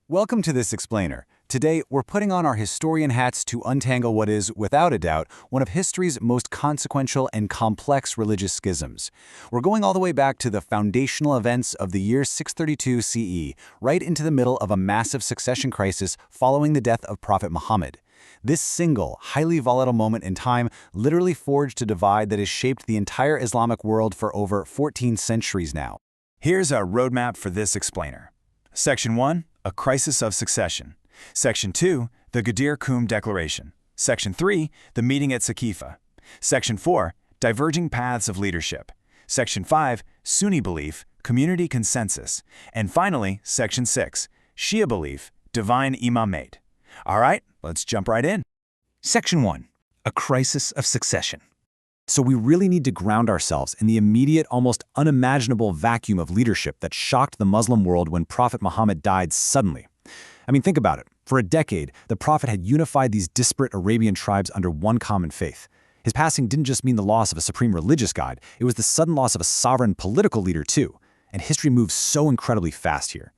Welcome to this explainer. Today, we're putting on our historian hats to untangle what is, without a doubt, one of history's most consequential and complex religious schisms. We're going all the way back to the foundational events of the year 632 CE, right into the middle of a massive succession crisis following the death of Prophet Muhammad. This single, highly volatile moment in time literally forged a divide that has shaped the entire Islamic world for over 14 centuries now. Here's our roadmap for this explainer. Section 1. A crisis of succession. Section 2, the Ghadir Khumm Declaration. Section 3, the meeting at Saqifa. Section 4, diverging paths of leadership. Section 5, Sunni belief, community consensus. And finally, Section 6, Shia belief, divine Imamate. All right, let's jump right in. Section 1, a crisis of succession. So we really need to ground ourselves in the immediate, almost unimaginable vacuum of leadership that shocked the Muslim world when Prophet Muhammad died suddenly. I mean, think about it. For a decade, the Prophet had unified these disparate Arabian tribes under one common faith. His passing didn't just mean the loss of a supreme religious guide, it was the sudden loss of a sovereign political leader too. And history moves so incredibly fast here.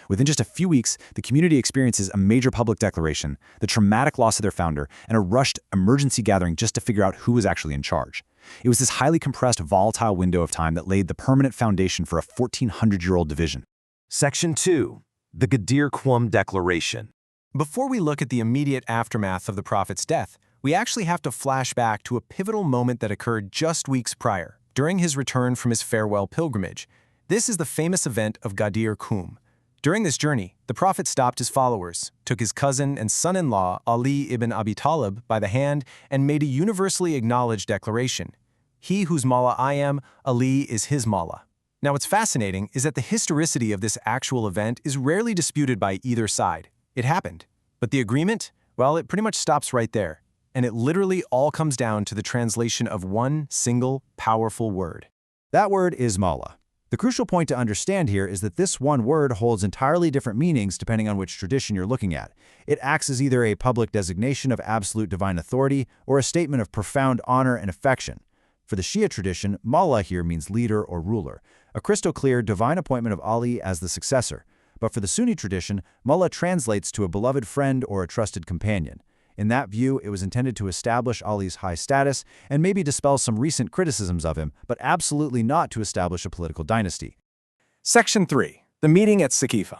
Within just a few weeks, the community experiences a major public declaration, the traumatic loss of their founder, and a rushed emergency gathering just to figure out who was actually in charge. It was this highly compressed, volatile window of time that laid the permanent foundation for a 1,400-year-old division. Section 2. The Ghadir Khumm Declaration. Before we look at the immediate aftermath of the Prophet's death, we actually have to flash back to a pivotal moment that occurred just weeks prior, during his return from his farewell pilgrimage. This is the famous event of Ghadir Khumm. During this journey, the Prophet stopped his followers, took his cousin and son-in-law Ali ibn Abi Talib by the hand, and made a universally acknowledged declaration. He whose Mawla I am, Ali is his Mawla. Now what's fascinating is that the historicity of this actual event is rarely disputed by either side. It happened. But the agreement? Well, it pretty much stops right there. And it literally all comes down to the translation of one single, powerful word. That word is Mawla. The crucial point to understand here is that this one word holds entirely different meanings depending on which tradition you're looking at. It acts as either a public designation of absolute divine authority or a statement of profound honor and affection. For the Shia tradition, Mawla here means leader or ruler, a crystal clear divine appointment of Ali as the successor. But for the Sunni tradition, Mawla translates to a beloved friend or a trusted companion. In that view, it was intended to establish Ali's high status and maybe dispel some recent criticisms of him, but absolutely not to establish a political dynasty. Section 3. The meeting at Saqifa.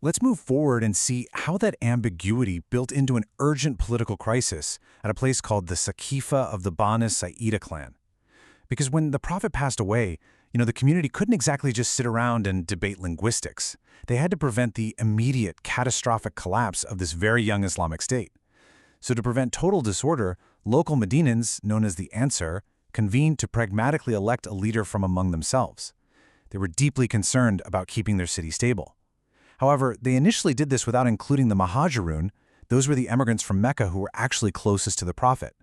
Let's move forward and see how that ambiguity built into an urgent political crisis at a place called the Saqifa of the Banu Sa'ida clan. Because when the Prophet passed away, the community couldn't exactly just sit around and debate linguistics. They had to prevent the immediate, catastrophic collapse of this very young Islamic state. So to prevent total disorder, local Medinans, known as the Ansar, convened to pragmatically elect a leader from among themselves. They were deeply concerned about keeping their city stable. However, they initially did this without including the Muhajirun. Those were the immigrants from Mecca who were actually closest to the Prophet.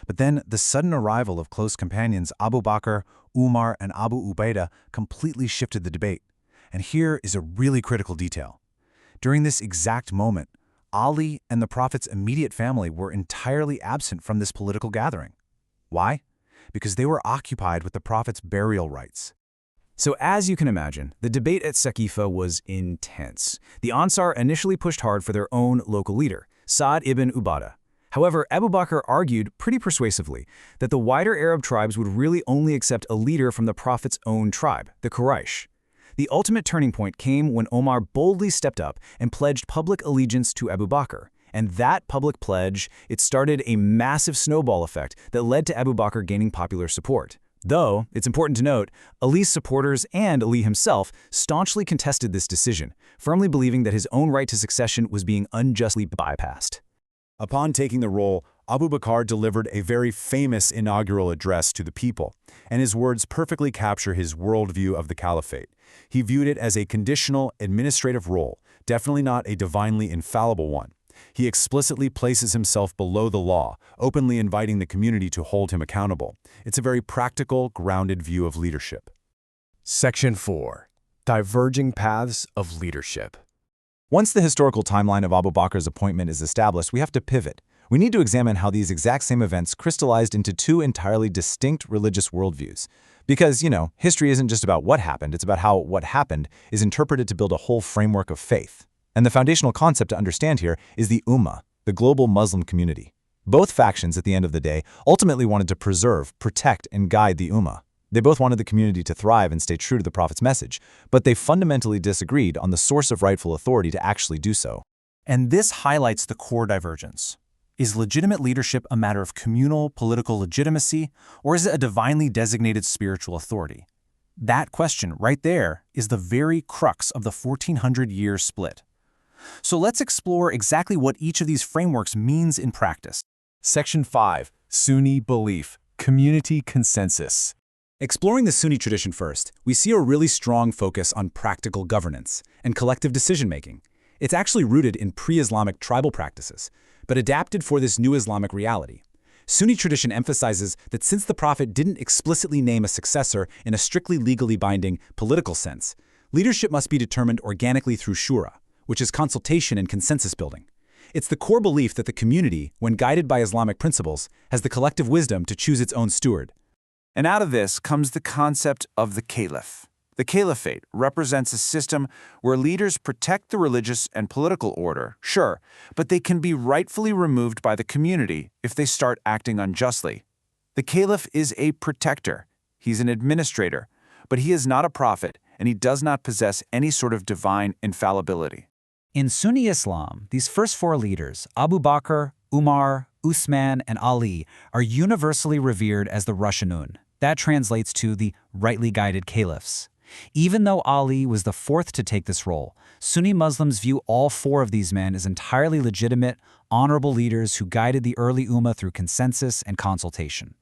But then the sudden arrival of close companions Abu Bakr, Umar, and Abu Ubaidah completely shifted the debate. And here is a really critical detail. During this exact moment, Ali and the Prophet's immediate family were entirely absent from this political gathering. Why? Because they were occupied with the Prophet's burial rites. So as you can imagine, the debate at Saqifa was intense. The Ansar initially pushed hard for their own local leader, Sa'd ibn Ubadah. However, Abu Bakr argued pretty persuasively that the wider Arab tribes would really only accept a leader from the Prophet's own tribe, the Quraysh. The ultimate turning point came when Omar boldly stepped up and pledged public allegiance to Abu Bakr. And that public pledge, it started a massive snowball effect that led to Abu Bakr gaining popular support. Though, it's important to note, Ali's supporters and Ali himself staunchly contested this decision, firmly believing that his own right to succession was being unjustly bypassed. Upon taking the role, Abu Bakr delivered a very famous inaugural address to the people, and his words perfectly capture his worldview of the caliphate. He viewed it as a conditional, administrative role, definitely not a divinely infallible one. He explicitly places himself below the law, openly inviting the community to hold him accountable. It's a very practical, grounded view of leadership. Section 4. Diverging paths of leadership. Once the historical timeline of Abu Bakr's appointment is established, we have to pivot. We need to examine how these exact same events crystallized into two entirely distinct religious worldviews. Because, history isn't just about what happened, it's about how what happened is interpreted to build a whole framework of faith. And the foundational concept to understand here is the Ummah, the global Muslim community. Both factions, at the end of the day, ultimately wanted to preserve, protect, and guide the Ummah. They both wanted the community to thrive and stay true to the Prophet's message, but they fundamentally disagreed on the source of rightful authority to actually do so. And this highlights the core divergence. Is legitimate leadership a matter of communal political legitimacy, or is it a divinely designated spiritual authority? That question right there is the very crux of the 1400-year split. So let's explore exactly what each of these frameworks means in practice. Section 5. Sunni Belief. Community Consensus. Exploring the Sunni tradition first, we see a really strong focus on practical governance and collective decision-making. It's actually rooted in pre-Islamic tribal practices, but adapted for this new Islamic reality. Sunni tradition emphasizes that since the Prophet didn't explicitly name a successor in a strictly legally binding political sense, leadership must be determined organically through shura, which is consultation and consensus building. It's the core belief that the community, when guided by Islamic principles, has the collective wisdom to choose its own steward. And out of this comes the concept of the caliph. The caliphate represents a system where leaders protect the religious and political order, sure, but they can be rightfully removed by the community if they start acting unjustly. The caliph is a protector. He's an administrator, but he is not a prophet, and he does not possess any sort of divine infallibility. In Sunni Islam, these first four leaders, Abu Bakr, Umar, Uthman, and Ali, are universally revered as the Rashidun. That translates to the rightly guided caliphs. Even though Ali was the fourth to take this role, Sunni Muslims view all four of these men as entirely legitimate, honorable leaders who guided the early Ummah through consensus and consultation.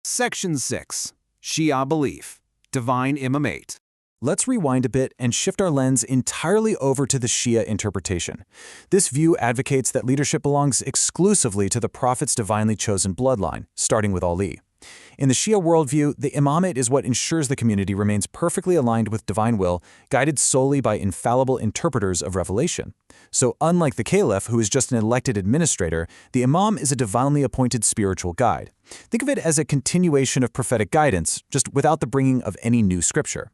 Section 6. Shia Belief. Divine Imamate. Let's rewind a bit and shift our lens entirely over to the Shia interpretation. This view advocates that leadership belongs exclusively to the Prophet's divinely chosen bloodline, starting with Ali. In the Shia worldview, the imamate is what ensures the community remains perfectly aligned with divine will, guided solely by infallible interpreters of revelation. So unlike the caliph, who is just an elected administrator, the imam is a divinely appointed spiritual guide. Think of it as a continuation of prophetic guidance, just without the bringing of any new scripture.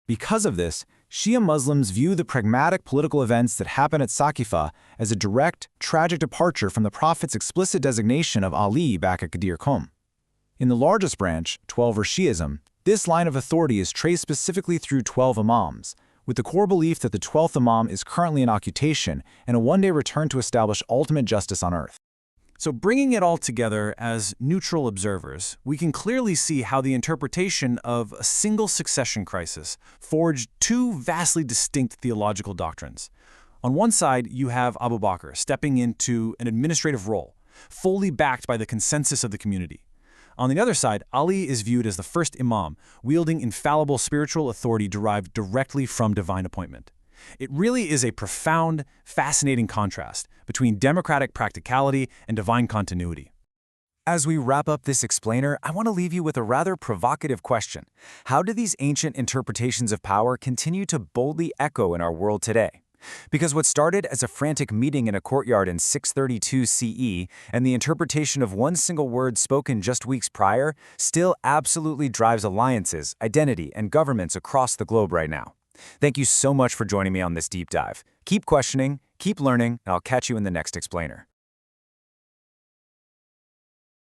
Because of this, Shia Muslims view the pragmatic political events that happen at Saqifa as a direct, tragic departure from the Prophet's explicit designation of Ali back at Ghadir Khumm. In the largest branch, Twelver Shi'ism, this line of authority is traced specifically through 12 imams, with the core belief that the 12th imam is currently in occultation and will one day return to establish ultimate justice on earth. So bringing it all together as neutral observers, we can clearly see how the interpretation of a single succession crisis forged two vastly distinct theological doctrines. On one side, you have Abu Bakr stepping into an administrative role, fully backed by the consensus of the community. On the other side, Ali is viewed as the first imam, wielding infallible spiritual authority derived directly from divine appointment. It really is a profound, fascinating contrast between democratic practicality and divine continuity. As we wrap up this explainer, I want to leave you with a rather provocative question. How do these ancient interpretations of power continue to boldly echo in our world today? Because what started as a frantic meeting in a courtyard in 632 CE and the interpretation of one single word spoken just weeks prior still absolutely drives alliances, identity, and governments across the globe right now. Thank you so much for joining me on this deep dive. Keep questioning, keep learning, and I'll catch you in the next explainer.